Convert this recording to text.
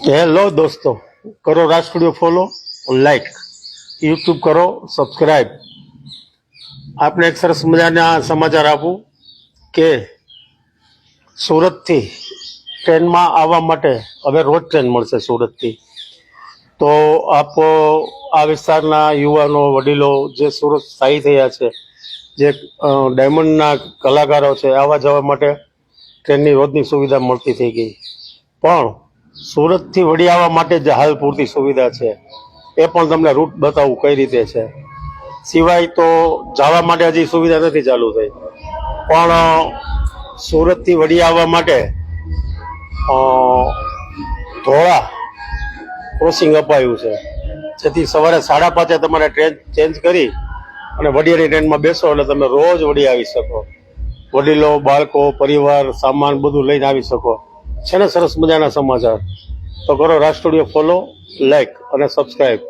Hello દોસ્તો, કરો રાજ studio follow, like, YouTube કરો સબસ્ક્રાઈબ. આપણે એક સરસ મજાના સમાચાર આપું કે સુરતથી ટ્રેનમાં આવવા માટે હવે રોજ ટ્રેન મળશે સુરતથી. તો આપ આ વિસ્તારના યુવાનો વડીલો જે સુરત સ્થાયી થયા છે, જે ડાયમંડના કલાકારો છે, આવવા જવા માટે ટ્રેનની રોજની સુવિધા મળતી થઈ ગઈ. પણ સુરતથી વડી આવવા માટે જે હાલ પૂરતી સુવિધા છે એ પણ તમને રૂટ બતાવું કઈ રીતે છે. સિવાય તો જવા માટે હજી સુવિધા નથી ચાલુ થઈ, પણ સુરતથી વડી આવવા માટે ધોળા ક્રોસિંગ અપાયું છે, જેથી સવારે 5:30 તમારે ટ્રેન ચેન્જ કરી અને વડિયાની ટ્રેનમાં બેસો એટલે તમે રોજ વડી આવી શકો. વડીલો, બાળકો, પરિવાર, સામાન બધું લઈને આવી શકો. છે ને સરસ મજાના સમાચાર? તો કરો રાજ સ્ટુડિયો ફોલો, લાઈક અને સબસ્ક્રાઈબ.